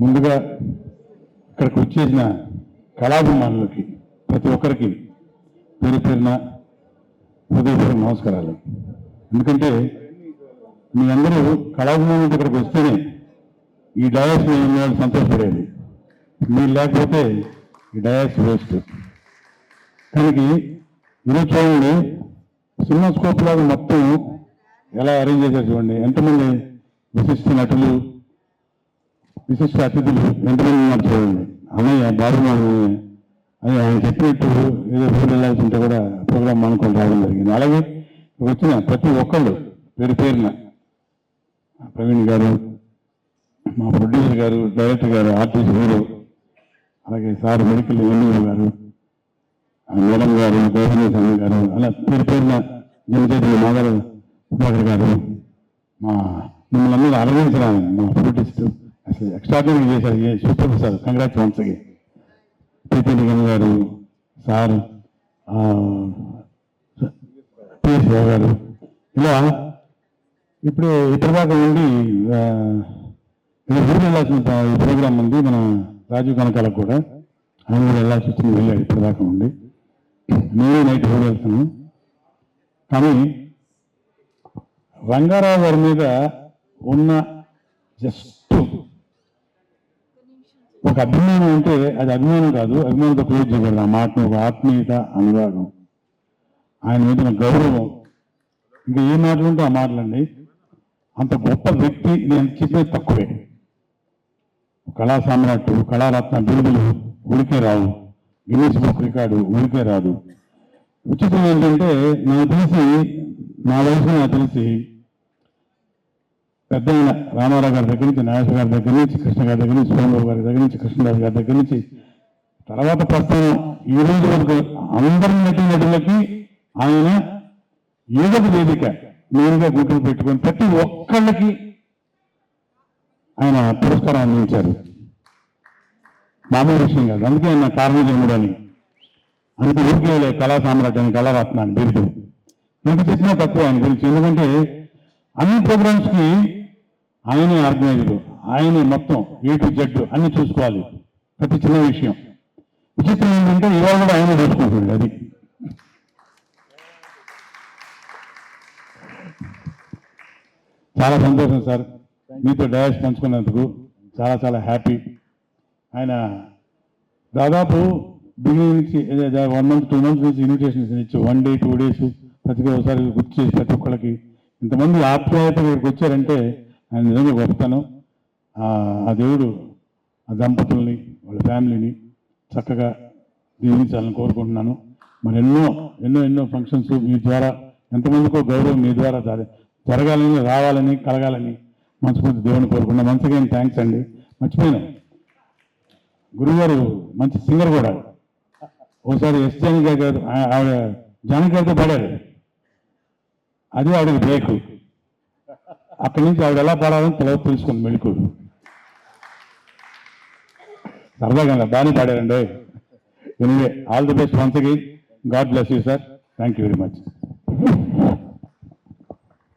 ముందుగా ఇక్కడికి వచ్చేసిన కళాభిమానులకి ప్రతి ఒక్కరికి పేరు పేరున హృదయపూర్వక నమస్కారాలు. ఎందుకంటే మీ అందరూ కళాభిమానులు ఇక్కడికి వస్తేనే ఈ డయాస్ వాళ్ళు సంతోషపడేది. మీరు లేకపోతే ఈ డయాస్ వేస్ట్. కానీ ఈరోజు చూడండి, సినిమా స్కోప్ లాగా మొత్తం ఎలా అరేంజ్ చేశారు చూడండి. ఎంతమంది విశిష్ట నటులు, విశిష్ట అతిథులు ఎంతమంది ఉన్నారు చూడండి. అన్నయ్య బాబు అని ఆయన చెప్పినట్టు ఏదో ఊరు వెళ్ళాల్సింటే కూడా ప్రోగ్రామ్ అనుకొని రావడం జరిగింది. అలాగే వచ్చిన ప్రతి ఒక్కళ్ళు పేరు పేరున ప్రవీణ్ గారు, మా ప్రొడ్యూసర్ గారు, డైరెక్టర్ గారు, ఆర్టిస్ట్ గారు, అలాగే సార్ మెడికల్ ఎన్నికలు గారు, మేడం గారు, గౌరవ స్వామి గారు, అలా పేరు పేరున జనచేతులు మాధవ సుధాకర్ గారు, మా మిమ్మల్ని అందరూ అలరించిన మా ప్రొడ్యూసర్ అసలు ఎక్స్ట్రాడినరీ చేశారు. Super sir, congrats once again. ప్రీతినిగన్ గారు, సార్ పిఎస్ రావు గారు, ఇలా ఇప్పుడు ఇప్పటిదాకా ఉండి ఊరు వెళ్ళాల్సిన ఈ ప్రోగ్రాం ఉంది మన రాజీవ్ కనకాలకు కూడా. ఆయన కూడా వెళ్ళాల్సి వచ్చింది, వెళ్ళాడు ఇప్పటిదాకా ఉండి. నేను నైట్ ఊరు వెళ్తాను. కానీ రంగారావు గారి మీద ఉన్న జస్ట్ ఒక అభిమానం అంటే అది అభిమానం కాదు, అభిమానంతో క్లోజ్ చేయగలరు. ఆ మాటను ఒక ఆత్మీయత, అనురాగం, ఆయన మీద ఉన్న గౌరవం, ఇంకా ఏ మాటలు ఉంటే ఆ మాటలండి. అంత గొప్ప వ్యక్తి నేను చెప్పేది తక్కువే. కళా సామ్రాట్, కళారత్న బిరుదులు ఉడికే రావు, గిన్నెస్ బుక్ రికార్డు ఉడికే రాదు. ఉచితం ఏంటంటే నాకు తెలిసి, నా వయసు నాకు తెలిసి పెద్ద రామారావు గారి దగ్గర నుంచి, నాగేశ్వర గారి దగ్గర నుంచి, కృష్ణ గారి దగ్గర నుంచి, సోమబాబు గారి దగ్గర నుంచి, కృష్ణరాజు గారి దగ్గర నుంచి, తర్వాత ప్రస్తుతం ఈ రోజు వరకు అందరి నటులకి ఆయన ఏదో ఒక వేదిక నేరుగా గుర్తులు పెట్టుకొని ప్రతి ఒక్కళ్ళకి ఆయన పురస్కారం అందించారు. మామూలు విషయం కాదు. అందుకే ఆయన కారణజన్ముడు అని, అందుకే ఊరికే కళా సామ్రాట్ అని, కళారత్న అని బిరుదు. ఎంత చెప్పినా తక్కువ ఆయన గురించి. ఎందుకంటే అన్ని ప్రోగ్రామ్స్కి ఆయనే ఆర్గనైజరు, ఆయనే మొత్తం ఏ టు జెడ్ అన్ని చూసుకోవాలి, ప్రతి చిన్న విషయం. విచిత్రం ఏంటంటే ఇవాళ కూడా ఆయనే చూసుకుంటుంది. అది చాలా సంతోషం సార్, మీతో డయాస్ పంచుకున్నందుకు చాలా చాలా హ్యాపీ. ఆయన దాదాపు బిగినింగ్ నుంచి 1 month 2 months నుంచి ఇన్విటేషన్స్ ఇచ్చి 1 day 2 days ప్రతిగా ఒకసారి గుర్తు చేసి ప్రతి ఒక్కళ్ళకి ఇంతమంది ఆప్యాయత ఇక్కడికి వచ్చారంటే ఆయన నిజంగా గొప్పతనం. ఆ దేవుడు ఆ దంపతుల్ని, వాళ్ళ ఫ్యామిలీని చక్కగా దీవించాలని కోరుకుంటున్నాను. మరి ఎన్నో ఎన్నో ఎన్నో ఫంక్షన్స్ మీ ద్వారా ఎంతమందికో గౌరవం మీ ద్వారా జరగాలని, రావాలని, కలగాలని మనస్ఫూర్తి దేవుని కోరుకున్నా. వన్స్ అగైన్ థ్యాంక్స్ అండి. మర్చిపోయినాం, గురుగారు మంచి సింగర్ కూడా. ఓసారి ఎస్ జానకి గారు, ఆవిడ జానకి గారితో పాడారు. అది ఆవిడకి బ్రేక్. అక్కడి నుంచి ఆవిడ ఎలా పాడాలని తెలుసుకుని మెళుకు సరదాగా బాగానే పాడారండి. Anyway, all the best once again. God bless you sir. Thank you very much.